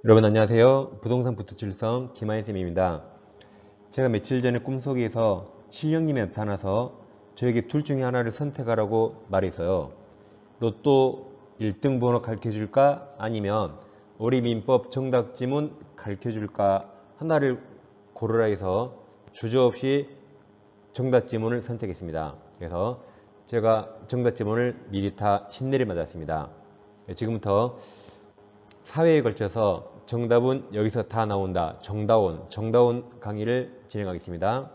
여러분 안녕하세요. 부동산 부투칠성 김하인쌤입니다. 제가 며칠 전에 꿈속에서 신령님이 나타나서 저에게 둘 중에 하나를 선택하라고 말했어요. 로또 1등 번호 가르쳐줄까? 아니면 어리민법 정답 지문 가르쳐줄까? 하나를 고르라 해서 주저없이 정답 지문을 선택했습니다. 그래서 제가 정답 지문을 미리 다 신내리 맞았습니다. 지금부터 사회에 걸쳐서 정답은 여기서 다 나온다. 정다운 강의를 진행하겠습니다.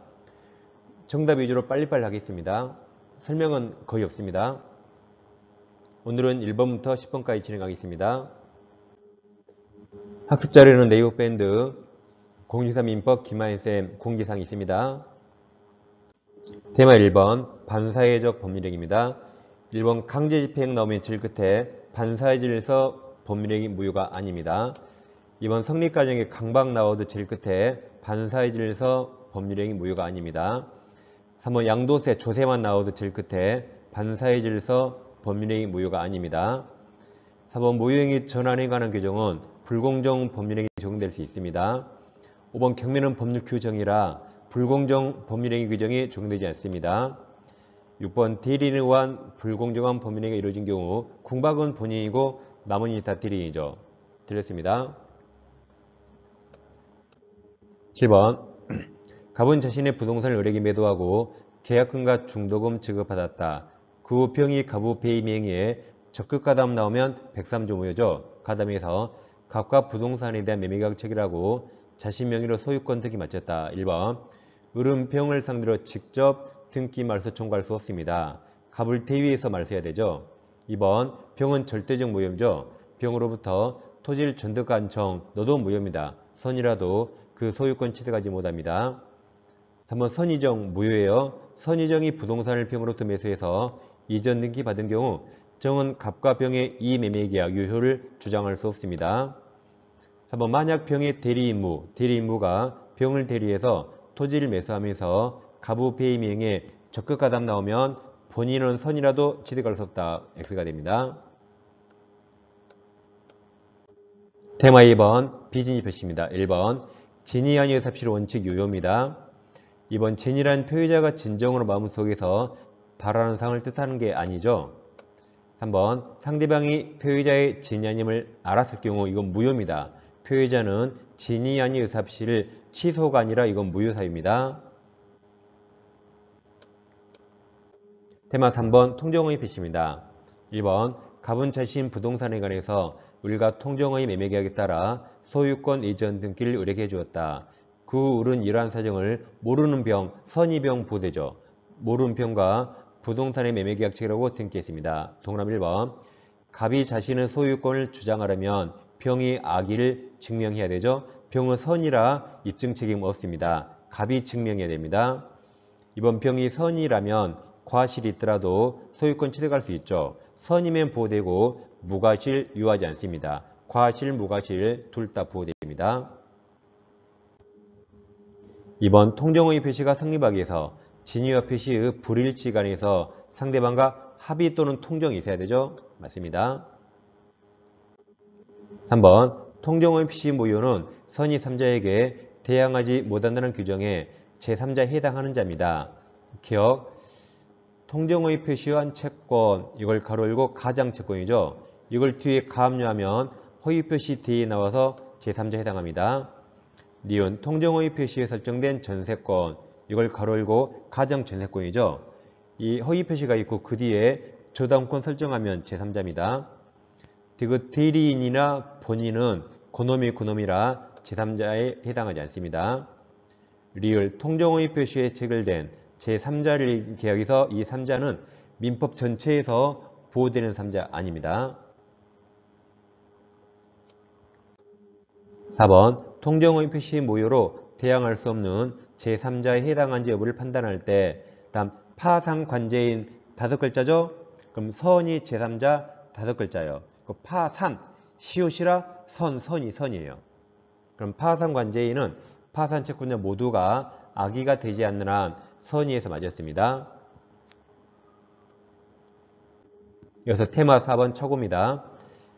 정답 위주로 빨리빨리 하겠습니다. 설명은 거의 없습니다. 오늘은 1번부터 10번까지 진행하겠습니다. 학습 자료는 네이버밴드 공지사 민법 김하인쌤 공지사항이 있습니다. 테마 1번 반사회적 법률행위입니다. 1번 강제집행 나오면 제일 끝에 반사회질에서 법률행위 무효가 아닙니다. 2번 성립과정에 강박 나오도 제일 끝에 반사회질에서 법률행위 무효가 아닙니다. 3번 양도세 조세만 나오도 제일 끝에 반사회질에서 법률행위 무효가 아닙니다. 4번 무효행위 전환에 관한 규정은 불공정 법률행위 적용될 수 있습니다. 5번 경매는 법률 규정이라 불공정 법률행위 규정이 적용되지 않습니다. 6번 대리인에 의한 불공정한 법률행위가 이루어진 경우 궁박은 본인이고 나머지 다 대리인이죠. 틀렸습니다. 7번 갑은 자신의 부동산을 을에게 매도하고 계약금과 중도금 지급받았다. 그 후 병이 갑의 배임 명의에 적극 가담 나오면 103조 무효죠. 가담에서 갑과 부동산에 대한 매매계약 체결하고 자신 명의로 소유권 등기 마쳤다. 1번 을은 병을 상대로 직접 등기 말소 청구할 수 없습니다. 갑을 대위해서 말소해야 되죠. 2번 병은 절대적 무효죠. 병으로부터 토지를 전득 간청 너도 무효입니다. 선이라도 그 소유권 취득하지 못합니다. 3번 선의정 무효예요. 선의정이 부동산을 병으로부터 매수해서 이전 등기 받은 경우 정은 갑과 병의 이매매계약 유효를 주장할 수 없습니다. 3번 만약 병의 대리임무가 병을 대리해서 토지를 매수하면서 갑의 배임 명의에 적극 가담 나오면 본인은 선이라도 취득할 수 없다. X가 됩니다. 테마 2번 비진이 표시입니다. 1번 진의 아니의 삽실 원칙 유효입니다. 2번 진이란 표의자가 진정으로 마음속에서 바라는 상을 뜻하는 게 아니죠. 3번 상대방이 표의자의 진이 아님을 알았을 경우 이건 무효입니다. 표의자는 진이 아닌 의사합실을 취소가 아니라 이건 무효사유입니다. 테마 3번 통정의 표시입니다. 1번 갑은 자신 부동산에 관해서 을과 통정의 매매계약에 따라 소유권 이전 등기를 을에게 해주었다. 그 후 을은 이러한 사정을 모르는 병, 선의병 보대죠. 모르는 병과 부동산의 매매계약 체결하고 등기했습니다. 동그라미 1번 갑이 자신의 소유권을 주장하려면 병이 악의를 증명해야 되죠. 병은 선이라 입증 책임 없습니다. 갑이 증명해야 됩니다. 이번 병이 선이라면 과실이 있더라도 소유권 취득할 수 있죠. 선이면 보호되고 무과실 유효하지 않습니다. 과실, 무과실 둘 다 보호됩니다. 2번 통정의 표시가 성립하기 위해서 진위와 표시의 불일치 간에서 상대방과 합의 또는 통정이 있어야 되죠. 맞습니다. 3번 통정의 표시 무효는 선의 3자에게 대항하지 못한다는 규정에 제3자에 해당하는 자입니다. 기억 통정의 표시한 채권 이걸 가로 열고 가장채권이죠. 이걸 뒤에 가압류하면 허위표시 뒤에 나와서 제3자에 해당합니다. 니은 통정의 표시에 설정된 전세권 이걸 가로 열고 가정전세권이죠. 이 허위표시가 있고 그 뒤에 저당권 설정하면 제3자입니다. 디귿 대리인이나 본인은 그놈이라 제3자에 해당하지 않습니다. 리을 통정의 표시에 체결된 제3자를 계약에서 이 3자는 민법 전체에서 보호되는 3자 아닙니다. 4번 통정의 표시 무효로 대항할 수 없는 제3자에 해당한지 여부를 판단할 때 다음 파산관제인 5글자죠? 그럼 선이 제3자 5글자예요. 그 파산, 시옷이라 선이에요. 그럼 파산관제인은 파산채권자 모두가 악의가 되지 않는 한 선의에서 맞았습니다. 이어서 테마 4번 착오입니다.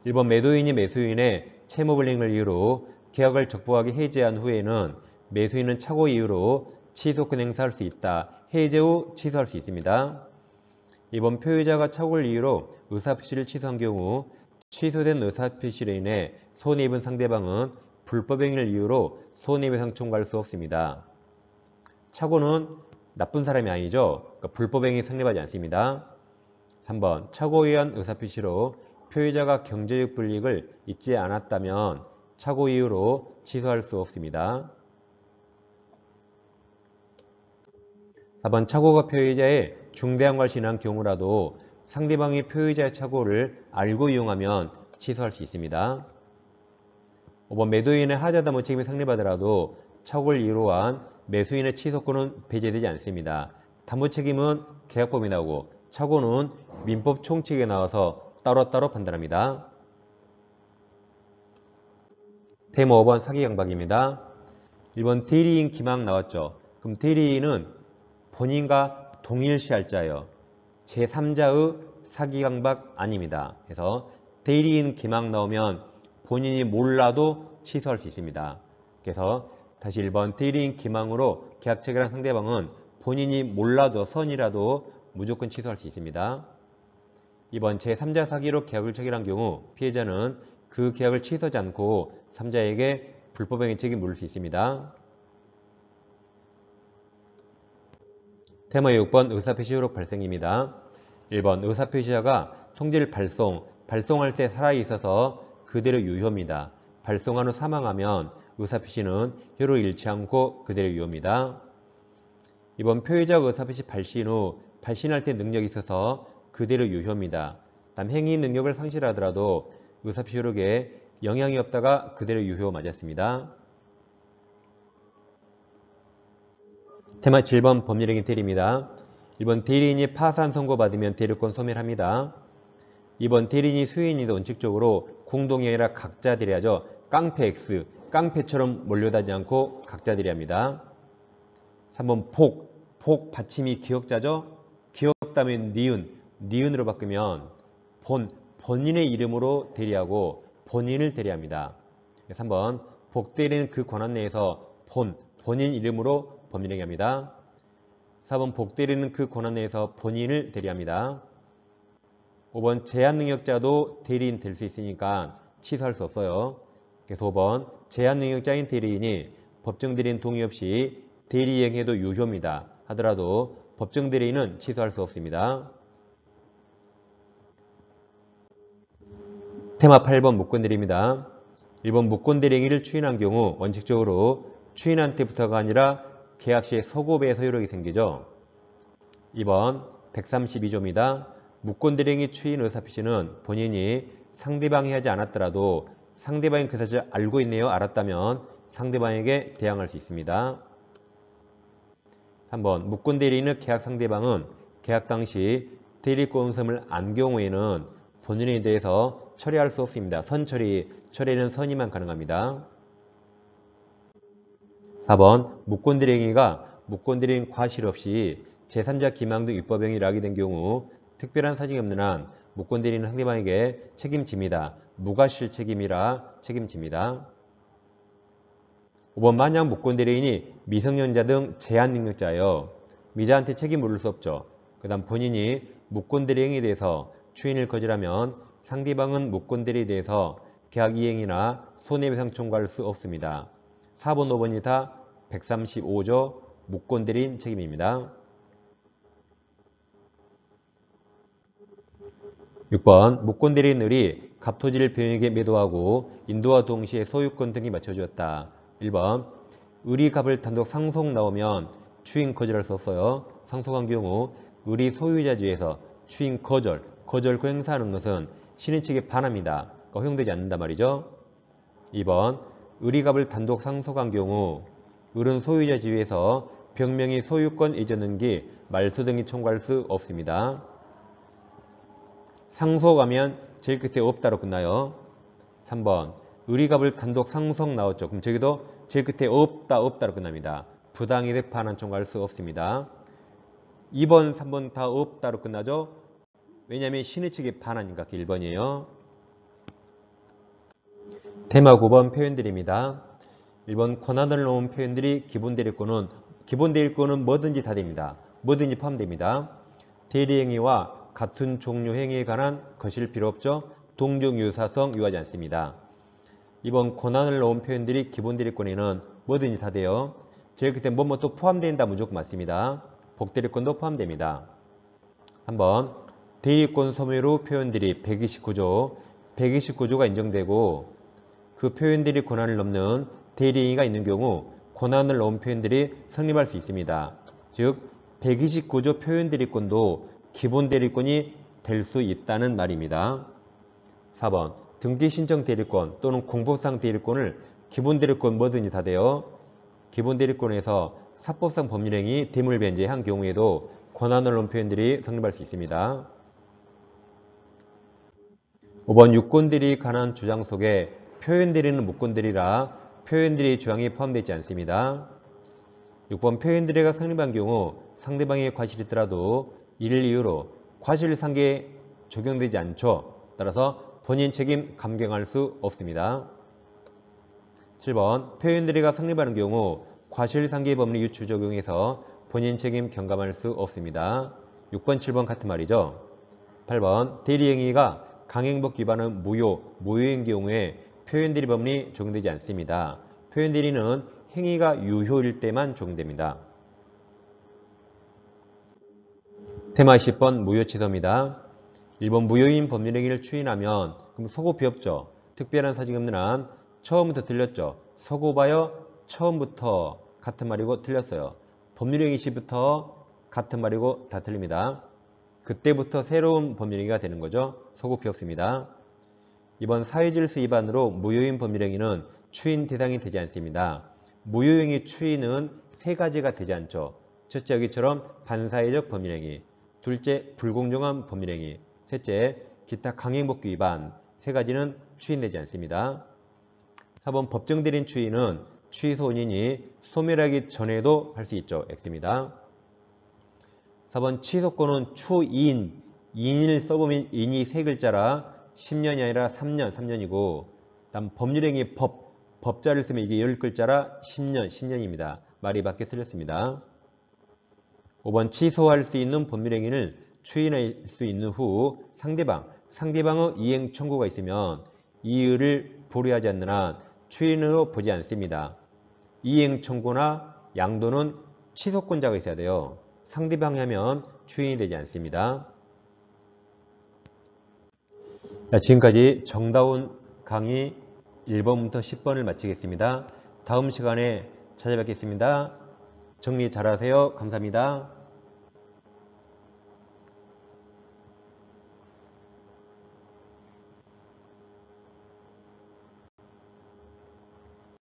1번 매도인이 매수인의 채무불이행을 이유로 계약을 적법하게 해지한 후에는 매수인은 착오 이유로 취소권 행사할 수 있다. 해제 후 취소할 수 있습니다. 이번 표의자가 착오를 이유로 의사표시를 취소한 경우 취소된 의사표시로 인해 손해입은 상대방은 불법행위를 이유로 손해배상 청구할 수 없습니다. 착오는 나쁜 사람이 아니죠. 그러니까 불법행위 성립하지 않습니다. 3번 착오에 의한 의사표시로 표의자가 경제적 불이익을 입지 않았다면 착오 이유로 취소할 수 없습니다. 4번 착오가 표의자의 중대한 것이 난 경우라도 상대방이 표의자의 착오를 알고 이용하면 취소할 수 있습니다. 5번 매도인의 하자담보 책임이 성립하더라도 착오를 이유로 한 매수인의 취소권은 배제되지 않습니다. 담보 책임은 계약법에 나오고 착오는 민법 총칙에 나와서 따로따로 판단합니다. 테마 5번 사기 강박입니다. 1번 대리인 기망 나왔죠. 그럼 대리인은 본인과 동일시할 자예요. 제3자의 사기 강박 아닙니다. 그래서 대리인 기망 나오면 본인이 몰라도 취소할 수 있습니다. 그래서 다시 1번 대리인 기망으로 계약 체결한 상대방은 본인이 몰라도 선이라도 무조건 취소할 수 있습니다. 2번 제3자 사기로 계약을 체결한 경우 피해자는 그 계약을 취소하지 않고 3자에게 불법행위 책임 물을 수 있습니다. 테마 6번 의사표시 효력 발생입니다. 1번 의사표시자가 통지를 발송할 때 살아있어서 그대로 유효입니다. 발송한 후 사망하면 의사표시는 효력을 잃지 않고 그대로 유효입니다. 2번 표의자가 의사표시 발신 후 발신할 때 능력이 있어서 그대로 유효입니다. 다음 행위 능력을 상실하더라도 의사표시 효력에 영향이 없다가 그대로 유효 맞았습니다. 테마 7번 법률행위 대리입니다. 1번 대리인이 파산 선고받으면 대리권 소멸합니다. 2번 대리인이 수인인데 원칙적으로 공동이 아니라 각자 대리하죠. 깡패 X, 깡패처럼 몰려다니지 않고 각자 대리합니다. 3번 복 받침이 기억자죠. 기억다음에 니은으로 바꾸면 본인의 이름으로 대리하고 본인을 대리합니다. 3번 복 대리는 그 권한 내에서 본인 이름으로 법률행위 합니다. 4번 복 대리는 그 권한 내에서 본인을 대리합니다. 5번 제한능력자도 대리인 될 수 있으니까 취소할 수 없어요. 그래서 5번 제한능력자인 대리인이 법정 대리인 동의 없이 대리행해도 유효입니다. 하더라도 법정 대리인은 취소할 수 없습니다. 테마 8번 무권대리입니다. 1번 무권대리행위를 추인한 경우 원칙적으로 추인한테부터가 아니라 계약 시에 서고배에서 효력이 생기죠. 2번 132조입니다. 무권대리행위 추인 의사표시는 본인이 상대방이 하지 않았더라도 상대방이 그 사실을 알고 있네요. 알았다면 상대방에게 대항할 수 있습니다. 3번 무권대리인의 계약 상대방은 계약 당시 대리권금을 안 경우에는 본인에 대해서 처리할 수 없습니다. 처리는 선의만 가능합니다. 4번 무권대리행위가 무권대리인 과실 없이 제3자 기망 등 위법행위를 하게 된 경우 특별한 사정이 없는 한 무권대리인은 상대방에게 책임집니다. 무과실 책임이라 책임집니다. 5번 만약 무권대리인이 미성년자 등 제한능력자예요. 미자한테 책임 물을 수 없죠. 그 다음 본인이 무권대리행위에 대해서 추인을 거절하면 상대방은 무권대리에 대해서 계약 이행이나 손해배상 청구할 수 없습니다. 4번, 5번이 다 135조 무권대리인 책임입니다. 6번 무권대리인들이 갑토지를 병에게 매도하고 인도와 동시에 소유권 등이 맞춰주었다. 1번 을이 갑을 단독 상속 나오면 추인 거절할 수 없어요. 상속한 경우 을이 소유자주에서 추인 거절 행사하는 것은 신의 측에 반합니다. 그러니까 허용되지 않는단 말이죠. 2번 을이 갑을 단독 상속한 경우 을은 소유자 지위에서 병명의 소유권 이전 등기 말소 등이 청구할 수 없습니다. 상속하면 제일 끝에 없다로 끝나요. 3번 을이 갑을 단독 상속 나왔죠. 그럼 저기도 제일 끝에 없다로 끝납니다. 부당이득 반환 청구할 수 없습니다. 2번, 3번 다 없다로 끝나죠. 왜냐하면 신의 측에 반하니까 1번이에요. 테마 9번 표현들입니다. 1번 권한을 놓은 표현들이 기본 대리권은 뭐든지 다 됩니다. 뭐든지 포함됩니다. 대리행위와 같은 종류 행위에 관한 것일 필요 없죠. 동종 유사성 유하지 않습니다. 2번 권한을 놓은 표현들이 기본 대리권에는 뭐든지 다 돼요. 제일 끝에 뭐또 포함된다 무조건 맞습니다. 복대리권도 포함됩니다. 3번 대리권 소멸 표현들이 129조가 인정되고 그 표현들이 권한을 넘는 대리행위가 있는 경우 권한을 넘은 표현들이 성립할 수 있습니다. 즉 129조 표현대리권도 기본 대리권이 될 수 있다는 말입니다. 4번 등기 신청 대리권 또는 공법상 대리권을 기본 대리권 뭐든지 다 돼요. 기본 대리권에서 사법상 법률행위 대물 변제한 경우에도 권한을 넘은 표현들이 성립할 수 있습니다. 5번 유권대리에 관한 주장 속에 표현대리는 무권대리라 표현대리 조항이 포함되지 않습니다. 6번 표현대리가 성립한 경우 상대방의 과실이 있더라도 이를 이유로 과실상계에 적용되지 않죠. 따라서 본인 책임 감경할 수 없습니다. 7번 표현대리가 성립하는 경우 과실상계 법리 유추 적용해서 본인 책임 경감할 수 없습니다. 6번, 7번 같은 말이죠. 8번 대리행위가 강행법 위반은 무효인 경우에 표현대리 법리 적용되지 않습니다. 표현대리는 행위가 유효일 때만 적용됩니다. 테마 10번 무효취소입니다. 1번 무효인 법률행위를 추인하면 그럼 소고 비없죠. 특별한 사정이 없는 한 처음부터 틀렸죠. 소고 봐요. 처음부터 같은 말이고 틀렸어요. 법률행위 시부터 같은 말이고 다 틀립니다. 그때부터 새로운 법률행위가 되는 거죠. 소고 비없습니다. 이번 사회질서 위반으로 무효인 법률행위는 추인 대상이 되지 않습니다. 무효행위 추인은 세 가지가 되지 않죠. 첫째 여기처럼 반사회적 법률행위, 둘째 불공정한 법률행위, 셋째 기타 강행법규 위반, 세 가지는 추인되지 않습니다. 4번 법정대리인 추인은 취소 원인이 소멸하기 전에도 할 수 있죠. X입니다. 4번 취소권은 추인, 인을 써보면 인이 세 글자라 10년이 아니라 3년이고 다음 법률행위 법자를 쓰면 이게 10글자라 10년입니다. 말이 밖에 틀렸습니다. 5번 취소할 수 있는 법률행위를 추인할 수 있는 후 상대방의 이행 청구가 있으면 이의를 보류하지 않는 한 추인으로 보지 않습니다. 이행 청구나 양도는 취소권자가 있어야 돼요. 상대방이 하면 추인이 되지 않습니다. 자, 지금까지 정다운 강의 1번부터 10번을 마치겠습니다. 다음 시간에 찾아뵙겠습니다. 정리 잘하세요. 감사합니다.